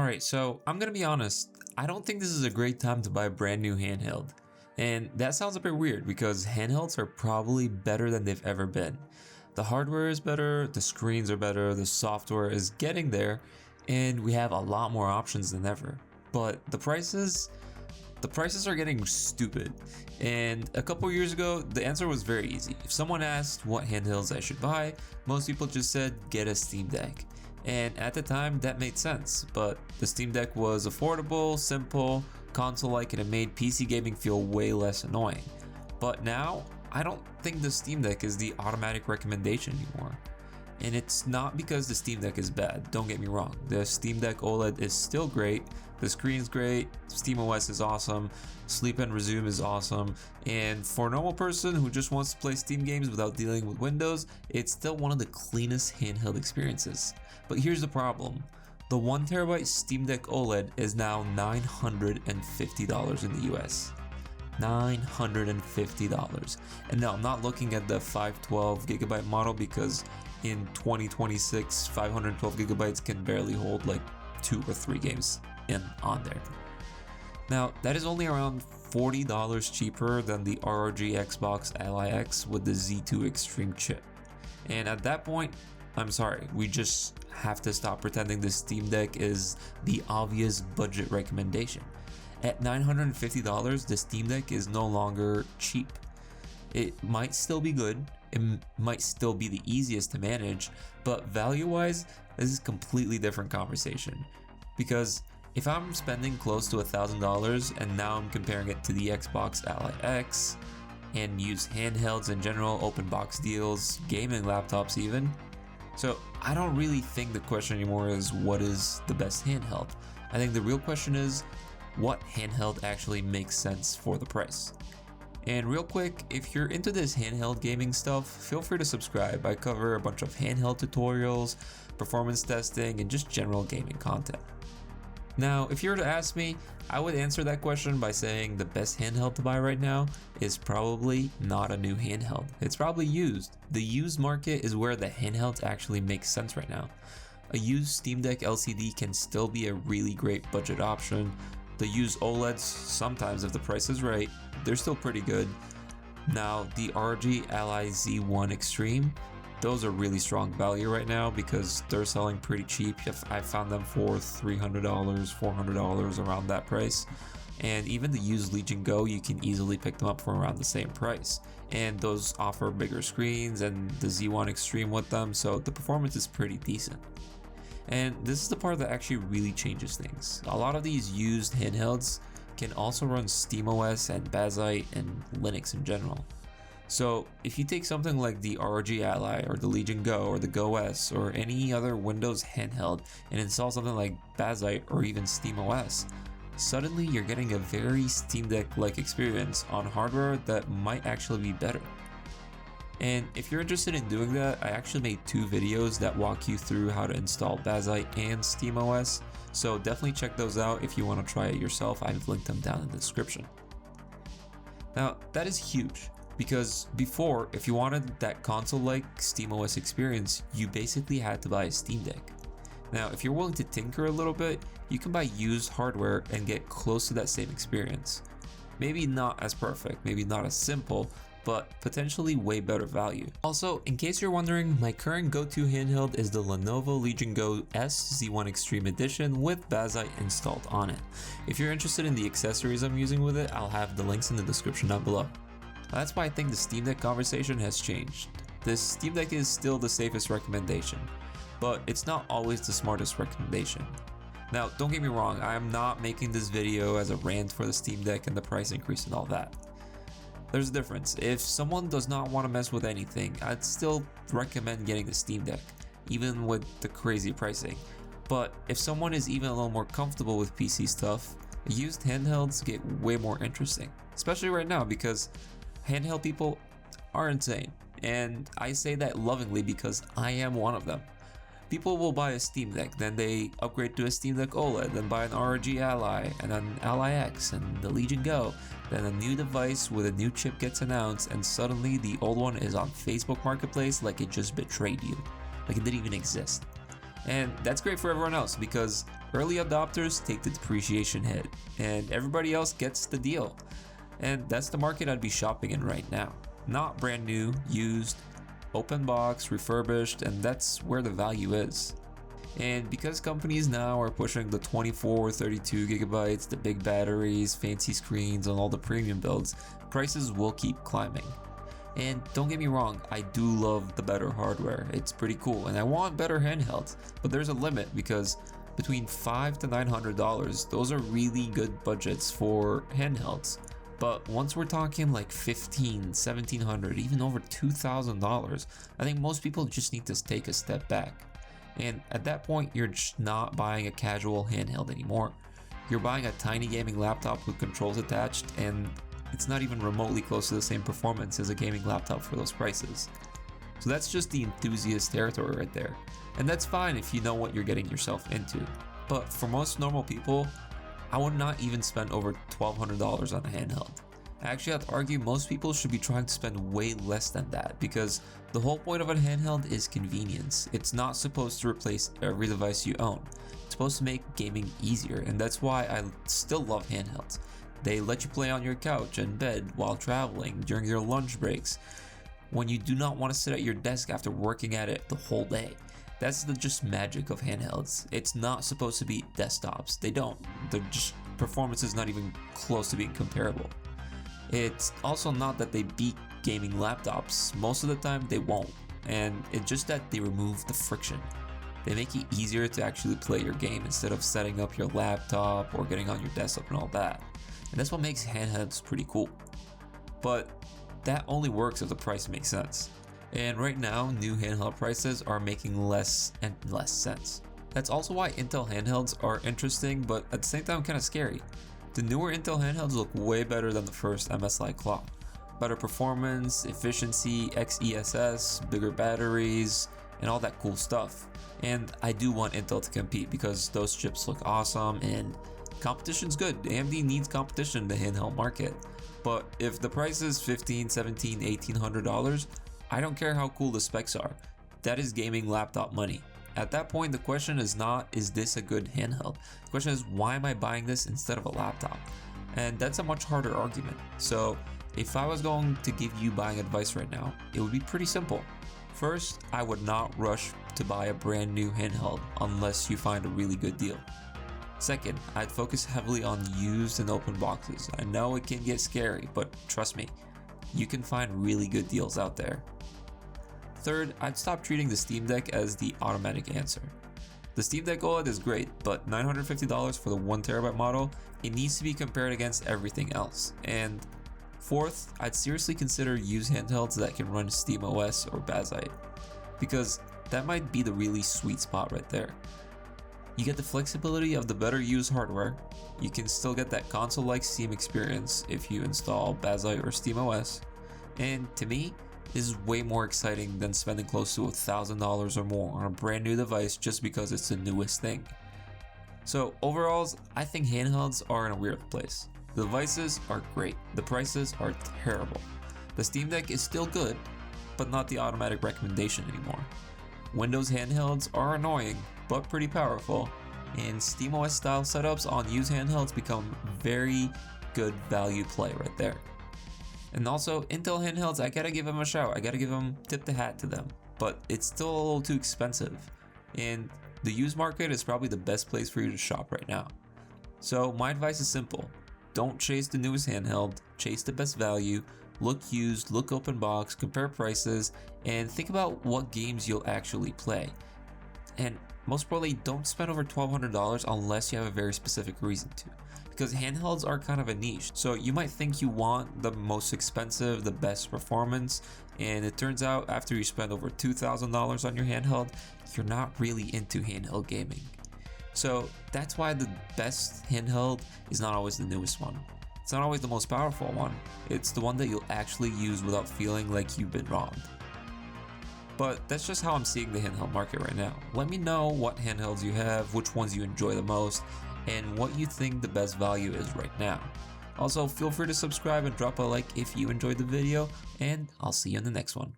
Alright, so I'm gonna be honest, I don't think this is a great time to buy a brand new handheld. And that sounds a bit weird because handhelds are probably better than they've ever been. The hardware is better, the screens are better, the software is getting there, and we have a lot more options than ever. But the prices are getting stupid. And a couple years ago, the answer was very easy. If someone asked what handhelds I should buy, most people just said get a Steam Deck. And at the time that made sense, but the Steam Deck was affordable, simple, console-like, and it made PC gaming feel way less annoying. But now, I don't think the Steam Deck is the automatic recommendation anymore. And it's not because the Steam Deck is bad, don't get me wrong. The Steam Deck OLED is still great, the screen's great, SteamOS is awesome, Sleep and Resume is awesome, and for a normal person who just wants to play Steam games without dealing with Windows, it's still one of the cleanest handheld experiences. But here's the problem. The 1TB Steam Deck OLED is now $950 in the US. $950. And no, I'm not looking at the 512GB model because in 2026, 512GB can barely hold like 2 or 3 games on there. Now, that is only around $40 cheaper than the ROG Xbox Ally X with the Z2 Extreme chip. And at that point, I'm sorry, we just have to stop pretending the Steam Deck is the obvious budget recommendation. At $950, the Steam Deck is no longer cheap. It might still be good, it might still be the easiest to manage, but value-wise, this is a completely different conversation. Because if I'm spending close to $1,000 and now I'm comparing it to the Xbox Ally X and use handhelds in general, open box deals, gaming laptops even, so I don't really think the question anymore is what is the best handheld. I think the real question is what handheld actually makes sense for the price. And real quick, if you're into this handheld gaming stuff, feel free to subscribe. I cover a bunch of handheld tutorials, performance testing, and just general gaming content. Now, if you were to ask me, I would answer that question by saying the best handheld to buy right now is probably not a new handheld. It's probably used. The used market is where the handhelds actually make sense right now. A used Steam Deck LCD can still be a really great budget option. The used OLEDs, sometimes if the price is right, they're still pretty good. Now, the ROG Ally Z1 Extreme, those are really strong value right now because they're selling pretty cheap. I found them for $300, $400, around that price. And even the used Legion Go, you can easily pick them up for around the same price. And those offer bigger screens and the Z1 Extreme with them, so the performance is pretty decent. And this is the part that actually really changes things. A lot of these used handhelds can also run SteamOS and Bazzite and Linux in general. So if you take something like the ROG Ally or the Legion Go or the Go S or any other Windows handheld and install something like Bazzite or even SteamOS, suddenly you're getting a very Steam Deck-like experience on hardware that might actually be better. And if you're interested in doing that, I actually made 2 videos that walk you through how to install Bazzite and SteamOS, so definitely check those out if you want to try it yourself. I've linked them down in the description. Now, that is huge, because before, if you wanted that console-like SteamOS experience, you basically had to buy a Steam Deck. Now, if you're willing to tinker a little bit, you can buy used hardware and get close to that same experience. Maybe not as perfect, maybe not as simple, but potentially way better value. Also, in case you're wondering, my current go-to handheld is the Lenovo Legion Go S Z1 Extreme Edition with Bazzite installed on it. If you're interested in the accessories I'm using with it, I'll have the links in the description down below. That's why I think the Steam Deck conversation has changed. This Steam Deck is still the safest recommendation, but it's not always the smartest recommendation. Now, don't get me wrong, I am not making this video as a rant for the Steam Deck and the price increase and all that. There's a difference. If someone does not want to mess with anything, I'd still recommend getting the Steam Deck, even with the crazy pricing. But if someone is even a little more comfortable with PC stuff, used handhelds get way more interesting. Especially right now because handheld people are insane. And I say that lovingly because I am one of them. People will buy a Steam Deck, then they upgrade to a Steam Deck OLED, then buy an ROG Ally, and an Ally X, and the Legion Go. Then a new device with a new chip gets announced, and suddenly the old one is on Facebook Marketplace like it just betrayed you. Like it didn't even exist. And that's great for everyone else because Early adopters take the depreciation hit, and everybody else gets the deal. And that's the market I'd be shopping in right now. Not brand new, used, open box, refurbished, and that's where the value is. And because companies now are pushing the 24, 32 gigabytes, the big batteries, fancy screens, and all the premium builds, prices will keep climbing. And don't get me wrong, I do love the better hardware. It's pretty cool, and I want better handhelds, but there's a limit because between $500 to $900, those are really good budgets for handhelds. But once we're talking like $1,500, $1,700, even over $2,000, I think most people just need to take a step back. And at that point, you're just not buying a casual handheld anymore. You're buying a tiny gaming laptop with controls attached, and it's not even remotely close to the same performance as a gaming laptop for those prices. So that's just the enthusiast territory right there. And that's fine if you know what you're getting yourself into. But for most normal people, I would not even spend over $1,200 on a handheld. Actually, I'd argue most people should be trying to spend way less than that because the whole point of a handheld is convenience. It's not supposed to replace every device you own. It's supposed to make gaming easier, and that's why I still love handhelds. They let you play on your couch and bed while traveling, during your lunch breaks, when you do not want to sit at your desk after working at it the whole day. That's the just magic of handhelds. It's not supposed to be desktops. They don't. They're just performance is not even close to being comparable. It's also not that they beat gaming laptops. Most of the time they won't. And it's just that they remove the friction. They make it easier to actually play your game instead of setting up your laptop or getting on your desktop and all that. And that's what makes handhelds pretty cool. But that only works if the price makes sense. And right now, new handheld prices are making less and less sense. That's also why Intel handhelds are interesting, but at the same time kind of scary. The newer Intel handhelds look way better than the first MSI clock. Better performance, efficiency, XESS, bigger batteries, and all that cool stuff. And I do want Intel to compete because those chips look awesome and competition's good. AMD needs competition in the handheld market. But if the price is $1,500, $1,700, $1,800, I don't care how cool the specs are. That is gaming laptop money. At that point, the question is not, is this a good handheld? The question is, why am I buying this instead of a laptop? And that's a much harder argument. So if I was going to give you buying advice right now, it would be pretty simple. First, I would not rush to buy a brand new handheld unless you find a really good deal. Second, I'd focus heavily on used and open boxes. I know it can get scary, but trust me, you can find really good deals out there. Third, I'd stop treating the Steam Deck as the automatic answer. The Steam Deck OLED is great, but $950 for the 1TB model, it needs to be compared against everything else. And fourth, I'd seriously consider used handhelds that can run SteamOS or Bazzite, because that might be the really sweet spot right there. You get the flexibility of the better used hardware, you can still get that console-like Steam experience if you install Bazzite or SteamOS, and to me, this is way more exciting than spending close to $1,000 or more on a brand new device just because it's the newest thing. So overall, I think handhelds are in a weird place. The devices are great, the prices are terrible. The Steam Deck is still good, but not the automatic recommendation anymore. Windows handhelds are annoying, but pretty powerful, and SteamOS style setups on used handhelds become very good value play right there. And also, Intel handhelds, I gotta give them a shout. I gotta tip the hat to them, but it's still a little too expensive. And the used market is probably the best place for you to shop right now. So my advice is simple. Don't chase the newest handheld, chase the best value, look used, look open box, compare prices, and think about what games you'll actually play. And most probably don't spend over $1,200 unless you have a very specific reason to. Because handhelds are kind of a niche. So you might think you want the most expensive, the best performance, and it turns out after you spend over $2,000 on your handheld, you're not really into handheld gaming. So that's why the best handheld is not always the newest one. It's not always the most powerful one. It's the one that you'll actually use without feeling like you've been wronged. But that's just how I'm seeing the handheld market right now. Let me know what handhelds you have, which ones you enjoy the most, and what you think the best value is right now. Also, feel free to subscribe and drop a like if you enjoyed the video, and I'll see you in the next one.